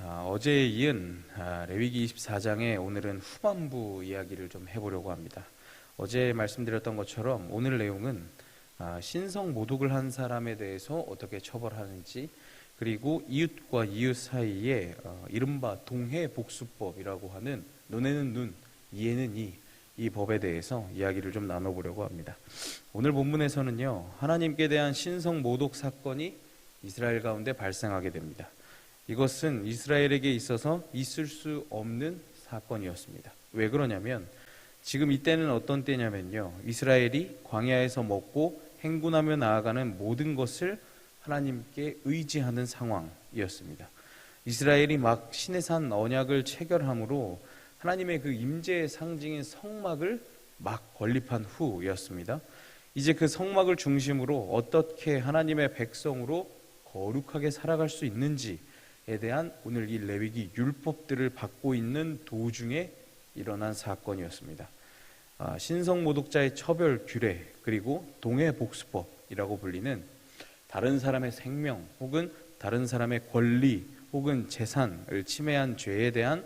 어제에 이은 레위기 24장의 오늘은 후반부 이야기를 좀 해보려고 합니다. 어제 말씀드렸던 것처럼 오늘 내용은 신성 모독을 한 사람에 대해서 어떻게 처벌하는지, 그리고 이웃과 이웃 사이에 이른바 동해복수법이라고 하는 눈에는 눈, 이에는 이 법에 대해서 이야기를 좀 나눠보려고 합니다. 오늘 본문에서는요, 하나님께 대한 신성 모독 사건이 이스라엘 가운데 발생하게 됩니다. 이것은 이스라엘에게 있어서 있을 수 없는 사건이었습니다. 왜 그러냐면 지금 이때는 어떤 때냐면요, 이스라엘이 광야에서 먹고 행군하며 나아가는 모든 것을 하나님께 의지하는 상황이었습니다. 이스라엘이 막 시내산 언약을 체결함으로 하나님의 그 임재의 상징인 성막을 막 건립한 후였습니다. 이제 그 성막을 중심으로 어떻게 하나님의 백성으로 거룩하게 살아갈 수 있는지에 대한 오늘 이 레위기 율법들을 받고 있는 도중에 일어난 사건이었습니다. 신성 모독자의 처벌 규례, 그리고 동해복수법이라고 불리는 다른 사람의 생명 혹은 다른 사람의 권리 혹은 재산을 침해한 죄에 대한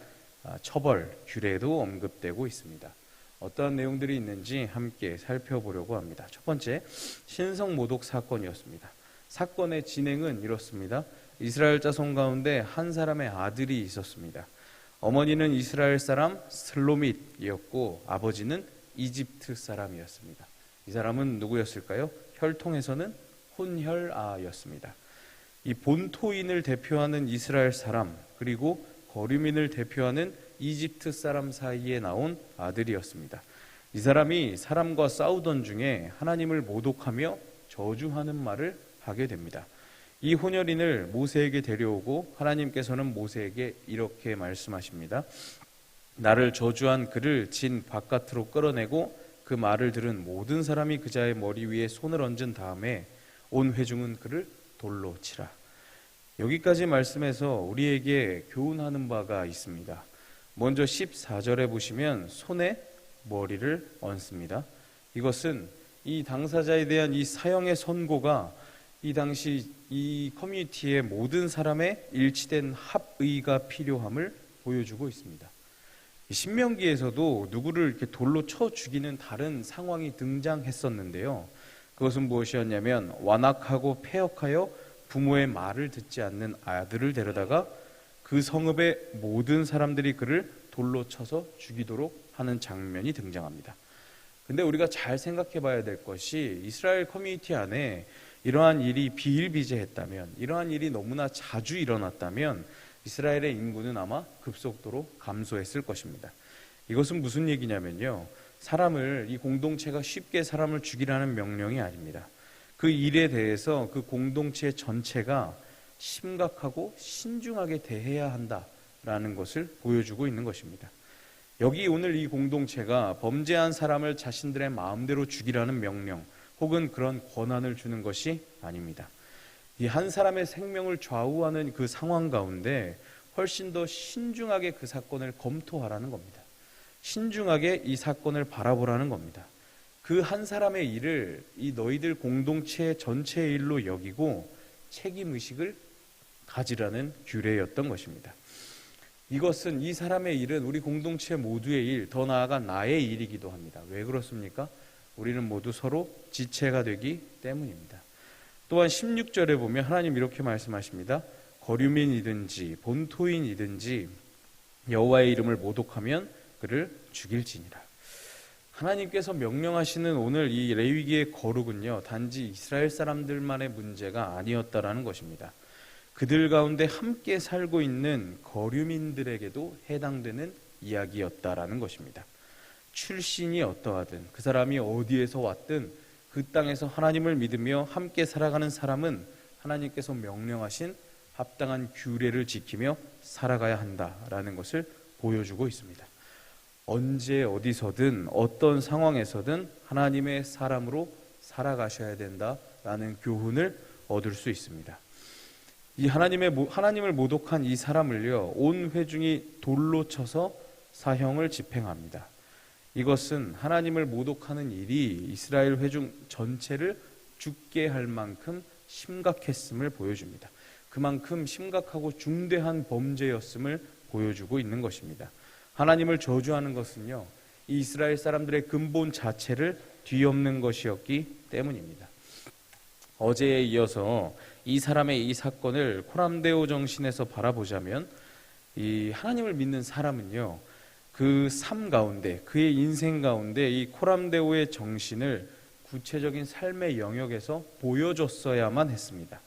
처벌 규례도 언급되고 있습니다. 어떠한 내용들이 있는지 함께 살펴보려고 합니다. 첫 번째, 신성 모독 사건이었습니다. 사건의 진행은 이렇습니다. 이스라엘 자손 가운데 한 사람의 아들이 있었습니다. 어머니는 이스라엘 사람 슬로밋이었고 아버지는 이집트 사람이었습니다. 이 사람은 누구였을까요? 혈통에서는 혼혈아였습니다. 이 본토인을 대표하는 이스라엘 사람, 그리고 거류민을 대표하는 이집트 사람 사이에 나온 아들이었습니다. 이 사람이 사람과 싸우던 중에 하나님을 모독하며 저주하는 말을 하게 됩니다. 이 혼혈인을 모세에게 데려오고 하나님께서는 모세에게 이렇게 말씀하십니다. 나를 저주한 그를 진 바깥으로 끌어내고 그 말을 들은 모든 사람이 그자의 머리 위에 손을 얹은 다음에 온 회중은 그를 돌로 치라. 여기까지 말씀에서 우리에게 교훈하는 바가 있습니다. 먼저 14절에 보시면 손에 머리를 얹습니다. 이것은 이 당사자에 대한 이 사형의 선고가 이 당시 이 커뮤니티의 모든 사람의 일치된 합의가 필요함을 보여주고 있습니다. 신명기에서도 누구를 이렇게 돌로 쳐 죽이는 다른 상황이 등장했었는데요. 그것은 무엇이었냐면 완악하고 패역하여 부모의 말을 듣지 않는 아들을 데려다가 그 성읍의 모든 사람들이 그를 돌로 쳐서 죽이도록 하는 장면이 등장합니다. 근데 우리가 잘 생각해 봐야 될 것이 이스라엘 커뮤니티 안에 이러한 일이 비일비재했다면, 이러한 일이 너무나 자주 일어났다면 이스라엘의 인구는 아마 급속도로 감소했을 것입니다. 이것은 무슨 얘기냐면요, 사람을, 이 공동체가 쉽게 사람을 죽이라는 명령이 아닙니다. 그 일에 대해서 그 공동체 전체가 심각하고 신중하게 대해야 한다라는 것을 보여주고 있는 것입니다. 여기 오늘 이 공동체가 범죄한 사람을 자신들의 마음대로 죽이라는 명령 혹은 그런 권한을 주는 것이 아닙니다. 이 한 사람의 생명을 좌우하는 그 상황 가운데 훨씬 더 신중하게 그 사건을 검토하라는 겁니다. 신중하게 이 사건을 바라보라는 겁니다. 그 한 사람의 일을 이 너희들 공동체 전체의 일로 여기고 책임의식을 가지라는 규례였던 것입니다. 이것은, 이 사람의 일은 우리 공동체 모두의 일, 더 나아가 나의 일이기도 합니다. 왜 그렇습니까? 우리는 모두 서로 지체가 되기 때문입니다. 또한 16절에 보면 하나님 이렇게 말씀하십니다. 거류민이든지 본토인이든지 여호와의 이름을 모독하면 그를 죽일지니라. 하나님께서 명령하시는 오늘 이 레위기의 거룩은요, 단지 이스라엘 사람들만의 문제가 아니었다라는 것입니다. 그들 가운데 함께 살고 있는 거류민들에게도 해당되는 이야기였다라는 것입니다. 출신이 어떠하든, 그 사람이 어디에서 왔든 그 땅에서 하나님을 믿으며 함께 살아가는 사람은 하나님께서 명령하신 합당한 규례를 지키며 살아가야 한다라는 것을 보여주고 있습니다. 언제 어디서든 어떤 상황에서든 하나님의 사람으로 살아가셔야 된다라는 교훈을 얻을 수 있습니다. 이 하나님을 모독한 이 사람을요, 온 회중이 돌로 쳐서 사형을 집행합니다. 이것은 하나님을 모독하는 일이 이스라엘 회중 전체를 죽게 할 만큼 심각했음을 보여줍니다. 그만큼 심각하고 중대한 범죄였음을 보여주고 있는 것입니다. 하나님을 저주하는 것은요, 이 이스라엘 사람들의 근본 자체를 뒤엎는 것이었기 때문입니다. 어제에 이어서 이 사람의 이 사건을 코람데오 정신에서 바라보자면, 이 하나님을 믿는 사람은요, 그 삶 가운데, 그의 인생 가운데 이 코람데오의 정신을 구체적인 삶의 영역에서 보여줬어야만 했습니다.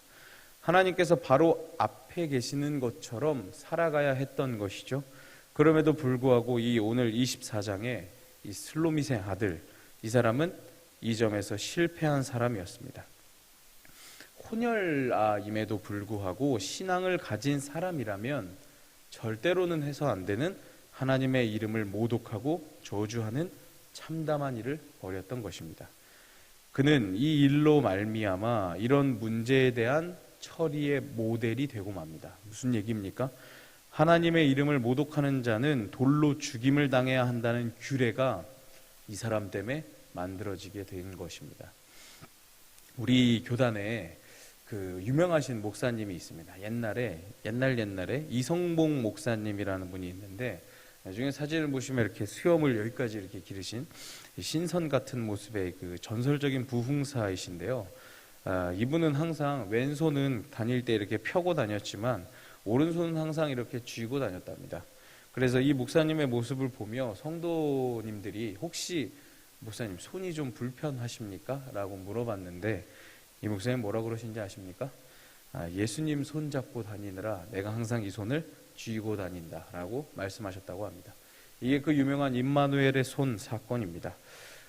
하나님께서 바로 앞에 계시는 것처럼 살아가야 했던 것이죠. 그럼에도 불구하고 이 오늘 24장에 이 슬로밋의 아들, 이 사람은 이 점에서 실패한 사람이었습니다. 혼혈아임에도 불구하고 신앙을 가진 사람이라면 절대로는 해서 안 되는 하나님의 이름을 모독하고 저주하는 참담한 일을 벌였던 것입니다. 그는 이 일로 말미암아 이런 문제에 대한 처리의 모델이 되고 맙니다. 무슨 얘기입니까? 하나님의 이름을 모독하는 자는 돌로 죽임을 당해야 한다는 규례가 이 사람 때문에 만들어지게 된 것입니다. 우리 교단에 그 유명하신 목사님이 있습니다. 옛날에 이성봉 목사님이라는 분이 있는데, 나중에 사진을 보시면 이렇게 수염을 여기까지 이렇게 기르신 신선 같은 모습의 그 전설적인 부흥사이신데요. 이분은 항상 왼손은 다닐 때 이렇게 펴고 다녔지만 오른손은 항상 이렇게 쥐고 다녔답니다. 그래서 이 목사님의 모습을 보며 성도님들이 혹시 목사님 손이 좀 불편하십니까? 라고 물어봤는데, 이 목사님 뭐라고 그러신지 아십니까? 예수님 손 잡고 다니느라 내가 항상 이 손을 쥐고 다닌다 라고 말씀하셨다고 합니다. 이게 그 유명한 임마누엘의 손 사건입니다.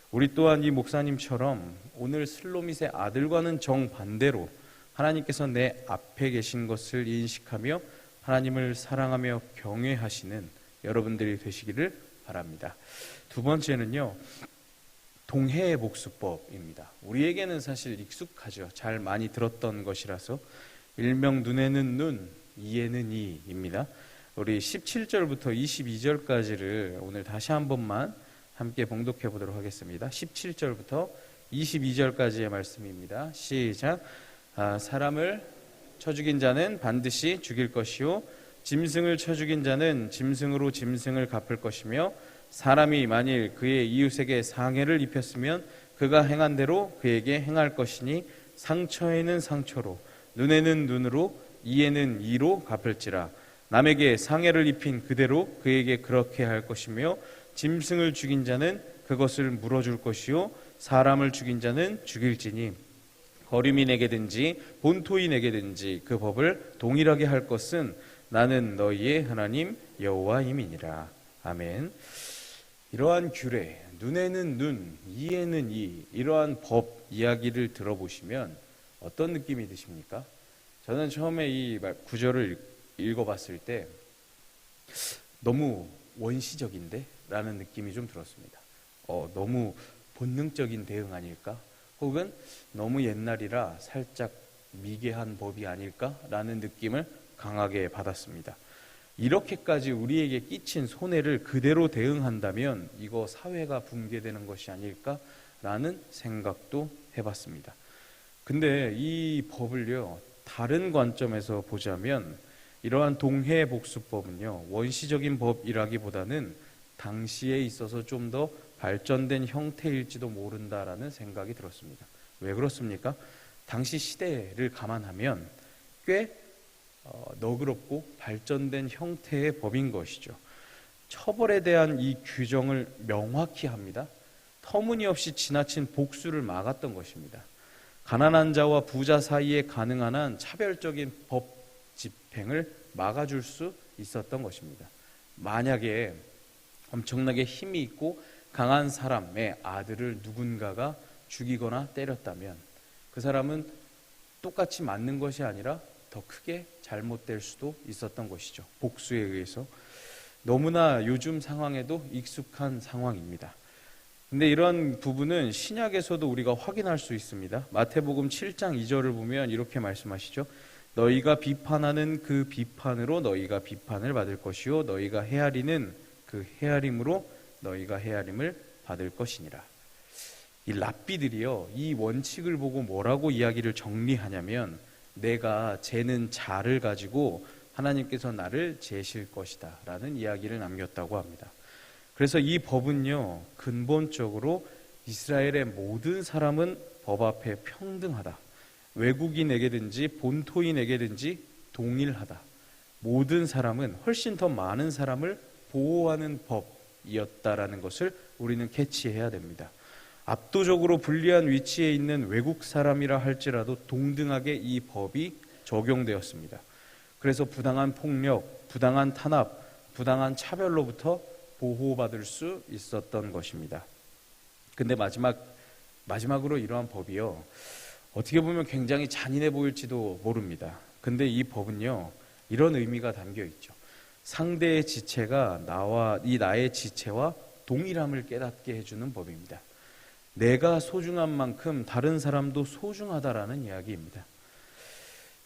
우리 또한 이 목사님처럼 오늘 슬로밋의 아들과는 정반대로 하나님께서 내 앞에 계신 것을 인식하며 하나님을 사랑하며 경외하시는 여러분들이 되시기를 바랍니다. 두 번째는요, 동해의 복수법입니다. 우리에게는 사실 익숙하죠. 잘 많이 들었던 것이라서. 일명 눈에는 눈, 이에는 이입니다. 우리 17절부터 22절까지를 오늘 다시 한 번만 함께 봉독해 보도록 하겠습니다. 17절부터 22절까지의 말씀입니다. 시작. 사람을 쳐 죽인 자는 반드시 죽일 것이요, 짐승을 쳐 죽인 자는 짐승으로 짐승을 갚을 것이며, 사람이 만일 그의 이웃에게 상해를 입혔으면 그가 행한 대로 그에게 행할 것이니, 상처에는 상처로, 눈에는 눈으로, 이에는 이로 갚을지라. 남에게 상해를 입힌 그대로 그에게 그렇게 할 것이며, 짐승을 죽인 자는 그것을 물어줄 것이요, 사람을 죽인 자는 죽일지니, 거류민에게든지 본토인에게든지 그 법을 동일하게 할 것은 나는 너희의 하나님 여호와임이니라. 아멘. 이러한 규례, 눈에는 눈, 이에는 이, 이러한 법 이야기를 들어보시면 어떤 느낌이 드십니까? 저는 처음에 이 구절을 읽어봤을 때 너무 원시적인데? 라는 느낌이 좀 들었습니다. 너무 본능적인 대응 아닐까? 혹은 너무 옛날이라 살짝 미개한 법이 아닐까? 라는 느낌을 강하게 받았습니다. 이렇게까지 우리에게 끼친 손해를 그대로 대응한다면 이거 사회가 붕괴되는 것이 아닐까? 라는 생각도 해봤습니다. 근데 이 법을요, 다른 관점에서 보자면 이러한 동해복수법은요, 원시적인 법이라기보다는 당시에 있어서 좀 더 발전된 형태일지도 모른다라는 생각이 들었습니다. 왜 그렇습니까? 당시 시대를 감안하면 꽤 너그럽고 발전된 형태의 법인 것이죠. 처벌에 대한 이 규정을 명확히 합니다. 터무니없이 지나친 복수를 막았던 것입니다. 가난한 자와 부자 사이에 가능한 한 차별적인 법 집행을 막아줄 수 있었던 것입니다. 만약에 엄청나게 힘이 있고 강한 사람의 아들을 누군가가 죽이거나 때렸다면 그 사람은 똑같이 맞는 것이 아니라 더 크게 잘못될 수도 있었던 것이죠. 복수에 의해서. 너무나 요즘 상황에도 익숙한 상황입니다. 근데 이런 부분은 신약에서도 우리가 확인할 수 있습니다. 마태복음 7장 2절을 보면 이렇게 말씀하시죠. 너희가 비판하는 그 비판으로 너희가 비판을 받을 것이요, 너희가 헤아리는 그 헤아림으로 너희가 헤아림을 받을 것이니라. 이 랍비들이요, 이 원칙을 보고 뭐라고 이야기를 정리하냐면, 내가 재는 자를 가지고 하나님께서 나를 재실 것이다 라는 이야기를 남겼다고 합니다. 그래서 이 법은요, 근본적으로 이스라엘의 모든 사람은 법 앞에 평등하다, 외국인에게든지 본토인에게든지 동일하다, 모든 사람은, 훨씬 더 많은 사람을 보호하는 법이었다라는 것을 우리는 캐치해야 됩니다. 압도적으로 불리한 위치에 있는 외국 사람이라 할지라도 동등하게 이 법이 적용되었습니다. 그래서 부당한 폭력, 부당한 탄압, 부당한 차별로부터 보호받을 수 있었던 것입니다. 근데 마지막으로 이러한 법이요, 어떻게 보면 굉장히 잔인해 보일지도 모릅니다. 근데 이 법은요, 이런 의미가 담겨 있죠. 상대의 지체가 나의 지체와 동일함을 깨닫게 해주는 법입니다. 내가 소중한 만큼 다른 사람도 소중하다라는 이야기입니다.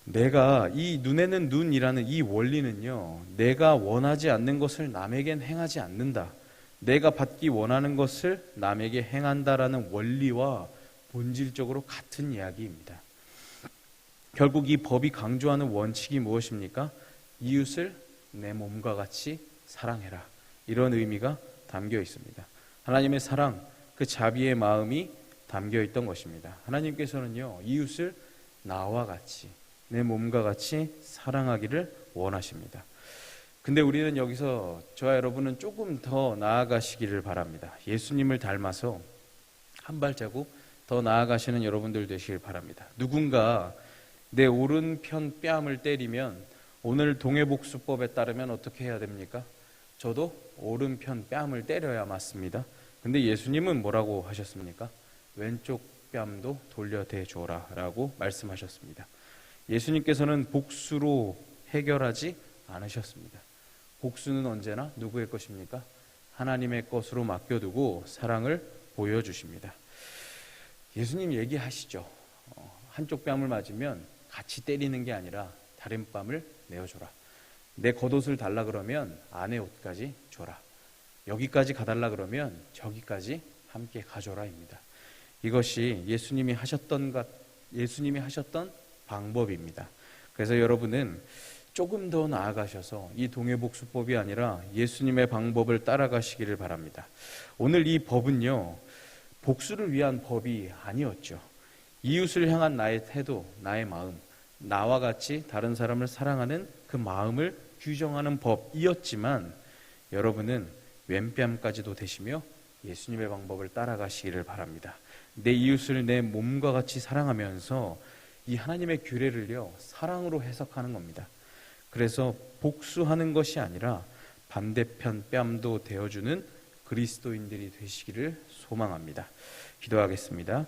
내가, 이 눈에는 눈이라는 이 원리는요, 내가 원하지 않는 것을 남에겐 행하지 않는다, 내가 받기 원하는 것을 남에게 행한다라는 원리와 본질적으로 같은 이야기입니다. 결국 이 법이 강조하는 원칙이 무엇입니까? 이웃을 내 몸과 같이 사랑해라, 이런 의미가 담겨 있습니다. 하나님의 사랑, 그 자비의 마음이 담겨 있던 것입니다. 하나님께서는요, 이웃을 나와 같이, 내 몸과 같이 사랑하기를 원하십니다. 근데 우리는 여기서, 저와 여러분은 조금 더 나아가시기를 바랍니다. 예수님을 닮아서 한 발자국 더 나아가시는 여러분들 되시길 바랍니다. 누군가 내 오른편 뺨을 때리면, 오늘 동해복수법에 따르면 어떻게 해야 됩니까? 저도 오른편 뺨을 때려야 맞습니다. 근데 예수님은 뭐라고 하셨습니까? 왼쪽 뺨도 돌려대 줘라 라고 말씀하셨습니다. 예수님께서는 복수로 해결하지 않으셨습니다. 복수는 언제나 누구의 것입니까? 하나님의 것으로 맡겨두고 사랑을 보여주십니다. 예수님 얘기하시죠. 한쪽 뺨을 맞으면 같이 때리는 게 아니라 다른 뺨을 내어줘라. 내 겉옷을 달라 그러면 안의 옷까지 줘라. 여기까지 가달라 그러면 저기까지 함께 가줘라입니다. 이것이 예수님이 하셨던 방법입니다. 그래서 여러분은 조금 더 나아가셔서 이 동해복수법이 아니라 예수님의 방법을 따라가시기를 바랍니다. 오늘 이 법은요, 복수를 위한 법이 아니었죠. 이웃을 향한 나의 태도, 나의 마음, 나와 같이 다른 사람을 사랑하는 그 마음을 규정하는 법이었지만, 여러분은 왼뺨까지도 되시며 예수님의 방법을 따라가시기를 바랍니다. 내 이웃을 내 몸과 같이 사랑하면서 이 하나님의 규례를요, 사랑으로 해석하는 겁니다. 그래서 복수하는 것이 아니라 반대편 뺨도 되어주는 그리스도인들이 되시기를 소망합니다. 기도하겠습니다.